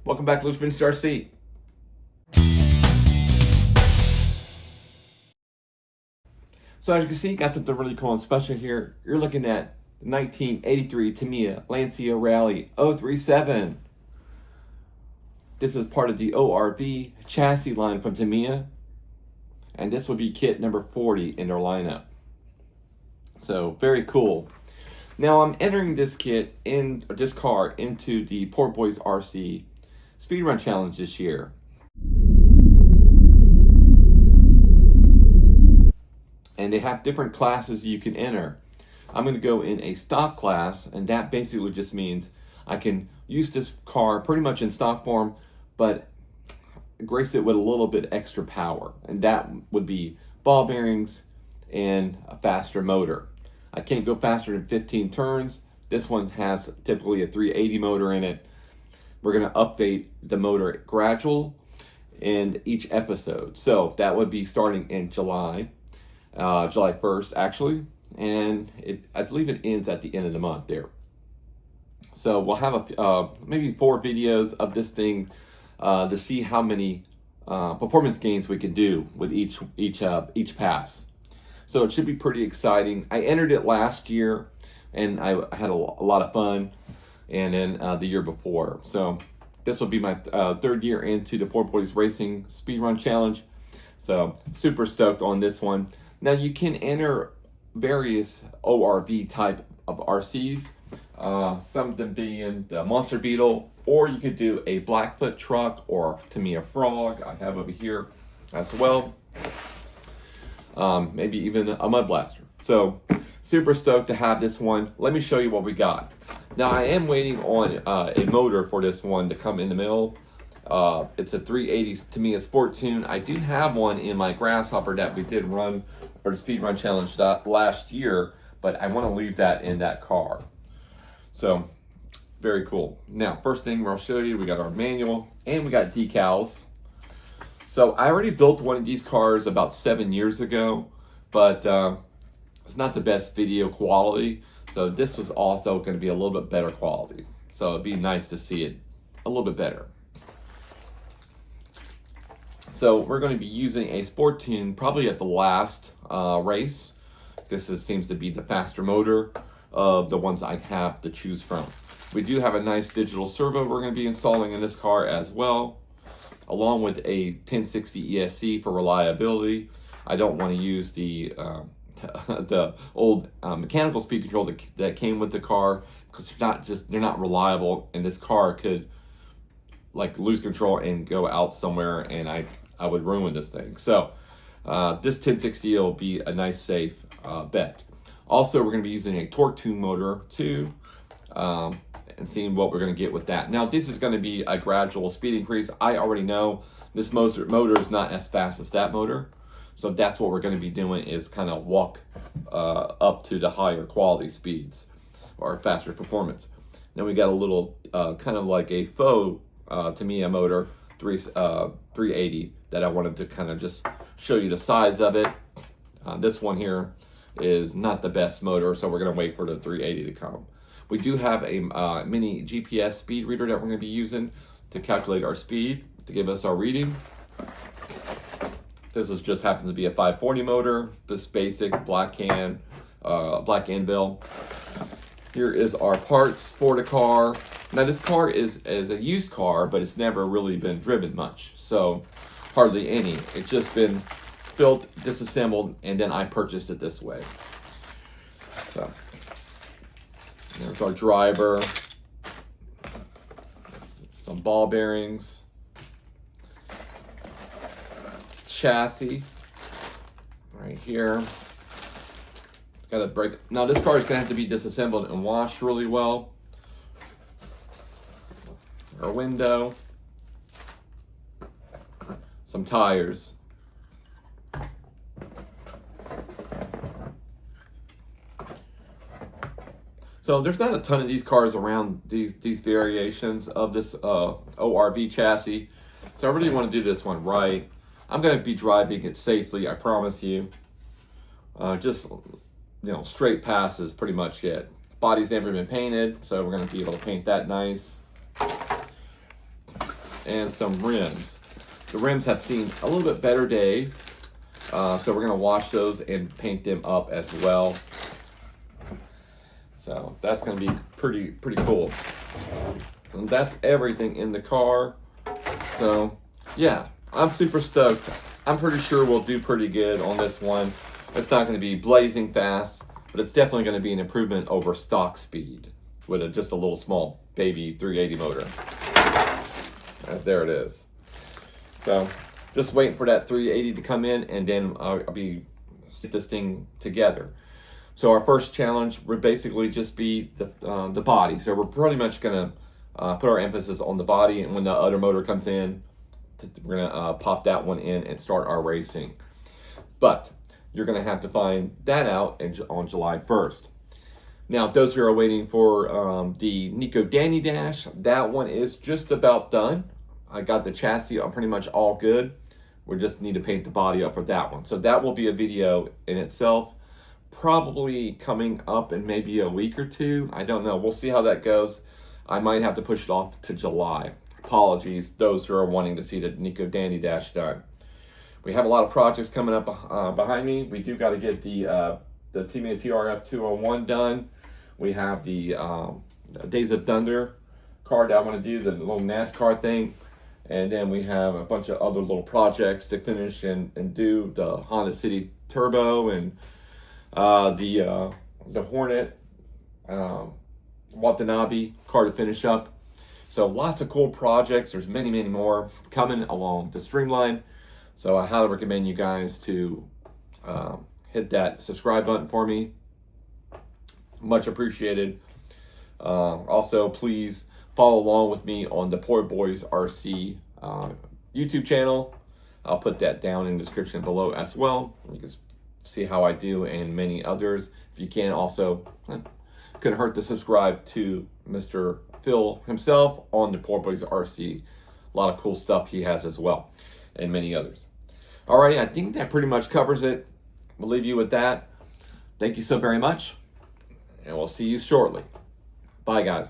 Welcome back to Luke's Vintage RC. So as you can see, got something really cool and special here. You're looking at the 1983 Tamiya Lancia Rally 037. This is part of the ORV chassis line from Tamiya. And this will be kit number 40 in their lineup. So very cool. Now I'm entering this car into the Poor Boys RC Speedrun Challenge this year. And they have different classes you can enter. I'm going to go in a stock class, and that basically just means I can use this car pretty much in stock form, but grace it with a little bit extra power, and that would be ball bearings and a faster motor. I can't go faster than 15 turns. This one has typically a 380 motor in it. We're going to update the motor gradual in each episode. So that would be starting in July 1st actually, and I believe it ends at the end of the month there. So we'll have maybe 4 videos of this thing to see how many performance gains we can do with each pass. So it should be pretty exciting. I entered it last year, and I had a lot of fun, and then the year before. So this will be my 3rd year into the Poor Boys Racing Speedrun Challenge. So super stoked on this one. Now you can enter various ORV type of RCs, some of them being the Monster Beetle, or you could do a Blackfoot truck or Tamiya Frog I have over here as well. Maybe even a Mud Blaster. So super stoked to have this one. Let me show you what we got. Now I am waiting on a motor for this one to come in the mail. It's a 380 Tamiya Sport Tune. I do have one in my Grasshopper that we did run for the Speedrun Challenge last year, but I want to leave that in that car. So very cool. Now first thing I'll show you, we got our manual and we got decals. So I already built one of these cars about 7 years ago, but it's not the best video quality. So this was also going to be a little bit better quality. So it'd be nice to see it a little bit better. So we're going to be using a Sport Tune probably at the last race. This seems to be the faster motor of the ones I have to choose from. We do have a nice digital servo we're going to be installing in this car as well, along with a 1060 ESC for reliability. I don't want to use the old mechanical speed control that came with the car, because they're not reliable, and this car could like lose control and go out somewhere, and I would ruin this thing. So this 1060 will be a nice safe bet. Also, we're going to be using a torque tune motor too, and seeing what we're going to get with that. Now this is going to be a gradual speed increase. I already know this motor is not as fast as that motor, so that's what we're going to be doing, is kind of walk up to the higher quality speeds or faster performance. Then we got a little kind of like a faux Tamiya motor 380 that I wanted to kind of just show you the size of it. This one here is not the best motor, so we're going to wait for the 380 to come. We do have a mini GPS speed reader that we're going to be using to calculate our speed, to give us our reading. This just happens to be a 540 motor, this basic black anvil. Here is our parts for the car. Now this car is a used car, but it's never really been driven much, so hardly any. It's just been built, disassembled, and then I purchased it this way. So there's our driver, some ball bearings, chassis right here. Got to break. Now this car is going to have to be disassembled and washed really well. Our window, some tires. So there's not a ton of these cars around, these variations of this ORV chassis. So I really want to do this one right. I'm going to be driving it safely, I promise you. Just, straight passes pretty much it. Body's never been painted, so we're going to be able to paint that nice. and some rims. The rims have seen a little bit better days, so we're gonna wash those and paint them up as well. So that's gonna be pretty cool. And that's everything in the car. So yeah, I'm super stoked. I'm pretty sure we'll do pretty good on this one. It's not gonna be blazing fast, but it's definitely gonna be an improvement over stock speed with just a little small baby 380 motor. There it is. So just waiting for that 380 to come in, and then I'll be get this thing together. So our first challenge would basically just be the body. So we're pretty much gonna put our emphasis on the body, and when the other motor comes in, we're gonna pop that one in and start our racing. But you're gonna have to find that out on July 1st. Now, those who are waiting for the Nico Danny Dash, that one is just about done. I got the chassis pretty much all good. We just need to paint the body up for that one. So that will be a video in itself, probably coming up in maybe a week or two. I don't know. We'll see how that goes. I might have to push it off to July. Apologies, those who are wanting to see the Nico Danny Dash done. We have a lot of projects coming up behind me. We do got to get the Tamiya TRF 201 done. We have the Days of Thunder card that I want to do, the little NASCAR thing. And then we have a bunch of other little projects to finish and do, the Honda City Turbo and the Hornet Watanabe car to finish up. So lots of cool projects. There's many more coming along the streamline. So I highly recommend you guys to hit that subscribe button for me. Much appreciated. Also, please follow along with me on the Poor Boys RC YouTube channel. I'll put that down in the description below as well. You can see how I do and many others. If you can, also, couldn't hurt to subscribe to Mr. Phil himself on the Poor Boys RC. A lot of cool stuff he has as well, and many others. Alrighty, I think that pretty much covers it. We'll leave you with that. Thank you so very much, and we'll see you shortly. Bye, guys.